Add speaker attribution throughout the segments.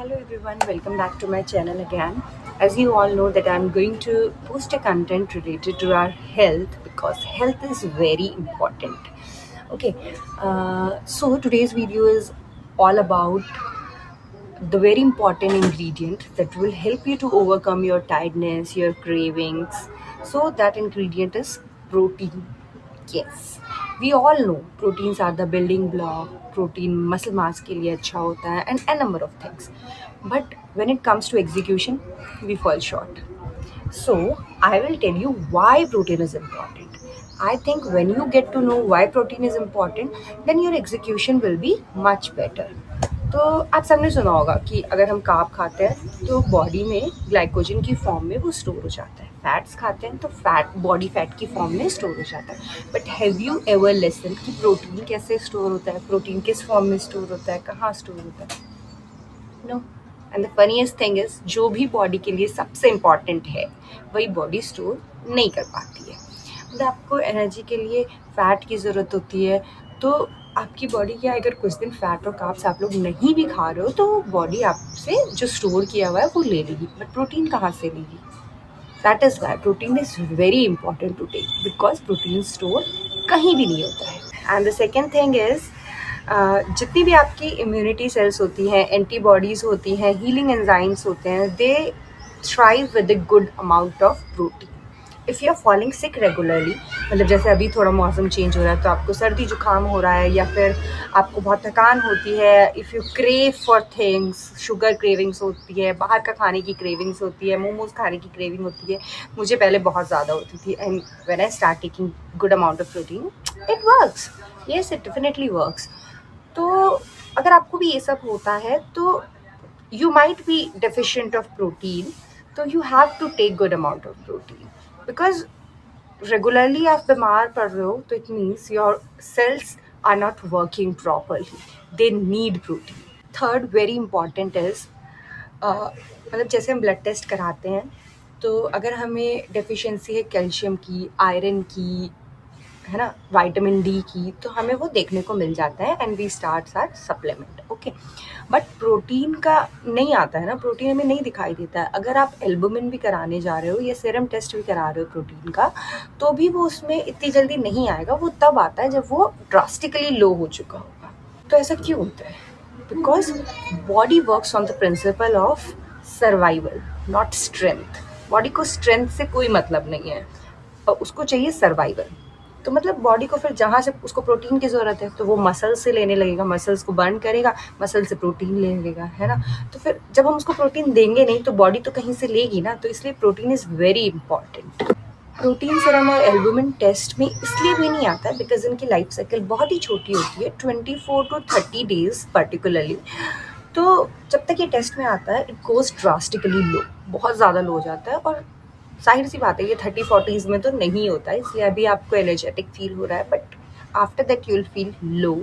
Speaker 1: Hello everyone, welcome back to my channel again. As you all know that I'm going to post a content related to our health because health is very important. Okay, so today's video is all about the very important ingredient that will help you to overcome your tiredness, your cravings. So that ingredient is protein. Yes, we all know proteins are the building block. Protein muscle mass के लिए अच्छा होता है and a number of things. But when it comes to execution, we fall short. So I will tell you why protein is important. I think when you get to know why protein is important, then your execution will be much better. तो आप सबने सुना होगा कि अगर हम carb खाते हैं तो बॉडी में ग्लाइकोजन की फॉर्म में वो स्टोर हो जाता है, फैट्स खाते हैं तो फैट बॉडी फैट की फॉर्म में स्टोर हो जाता है. But have you ever listen कि प्रोटीन कैसे स्टोर होता है, प्रोटीन किस फॉर्म में स्टोर होता है, कहाँ स्टोर होता है? No. And the funniest thing is जो भी बॉडी के लिए सबसे इम्पॉर्टेंट है वही बॉडी स्टोर नहीं कर पाती है. मतलब आपको एनर्जी के लिए फैट की ज़रूरत होती है, तो आपकी बॉडी क्या, अगर कुछ दिन फैट और कार्ब्स आप लोग नहीं भी खा रहे हो तो बॉडी आपसे जो स्टोर किया हुआ है वो ले लेगी. बट प्रोटीन कहाँ से लेगी? That is why protein is very important to take, because protein store कहीं भी नहीं होता है. And the second thing is जितनी भी आपकी इम्यूनिटी सेल्स होती हैं, एंटीबॉडीज़ होती हैं, हीलिंग एंजाइम्स होते हैं, they thrive with a good amount of protein. If you are falling sick regularly, मतलब जैसे अभी थोड़ा मौसम चेंज हो रहा है तो आपको सर्दी जुकाम हो रहा है या फिर आपको बहुत थकान होती है, if you crave for things, sugar cravings होती है, बाहर का खाने की क्रेविंग्स होती है, मोमोज खाने की क्रेविंग होती है. मुझे पहले बहुत ज़्यादा होती थी and when I start taking good amount of protein, it works. Yes, it definitely works. तो अगर आपको भी ये सब होता है तो you might be deficient of protein, तो you have to take good amount of protein. Because regularly आप बीमार पड़ रहे हो तो it means your cells are not working properly, they need protein. Third very important is मतलब जैसे हम ब्लड टेस्ट कराते हैं तो अगर हमें डेफिशिएंसी है कैल्शियम की, आयरन की, है ना, विटामिन डी की, तो हमें वो देखने को मिल जाता है and we start our supplement. Okay, but protein का नहीं आता है ना, प्रोटीन हमें नहीं दिखाई देता है. अगर आप एल्बुमिन भी कराने जा रहे हो या सीरम टेस्ट भी करा रहे हो प्रोटीन का, तो भी वो उसमें इतनी जल्दी नहीं आएगा. वो तब आता है जब वो ड्रास्टिकली लो हो चुका होगा. तो ऐसा क्यों होता है? Because body works on the principle of survival, not strength. Body को स्ट्रेंथ से कोई मतलब नहीं है, और उसको चाहिए सर्वाइवल. तो मतलब बॉडी को फिर जहाँ से उसको प्रोटीन की ज़रूरत है तो वो मसल से लेने लगेगा, मसल्स को बर्न करेगा, मसल से प्रोटीन ले लेगा, है ना. तो फिर जब हम उसको प्रोटीन देंगे नहीं तो बॉडी तो कहीं से लेगी ना. तो इसलिए protein is very important. Protein serum और एल्बुमिन टेस्ट में इसलिए भी नहीं आता है बिकॉज इनकी लाइफ साइकिल बहुत ही छोटी होती है, 24 to 30 days पर्टिकुलरली. तो जब तक ये टेस्ट में आता है इट गोज़ ड्रास्टिकली लो, बहुत ज़्यादा लो हो जाता है. और जाहिर सी बात है ये 30-40s में तो नहीं होता है, इसलिए अभी आपको एनर्जेटिक फील हो रहा है, but after that you will feel low.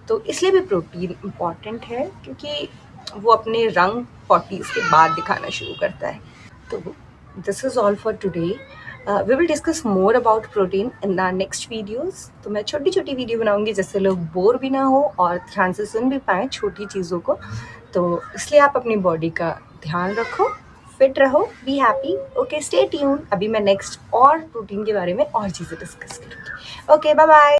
Speaker 1: तो इसलिए भी प्रोटीन इम्पॉर्टेंट है क्योंकि वो अपने रंग 40s के बाद दिखाना शुरू करता है. तो this is all for today. We will discuss more about protein in the next videos. तो मैं छोटी छोटी वीडियो बनाऊंगी जिससे लोग बोर भी ना हो और ध्यान से सुन भी पाएँ छोटी चीज़ों को. तो इसलिए आप अपनी बॉडी का ध्यान रखो, फिट रहो, be happy. Okay, stay tune. अभी मैं नेक्स्ट और प्रोटीन के बारे में और चीज़ें डिस्कस करूँगी. Okay, bye bye.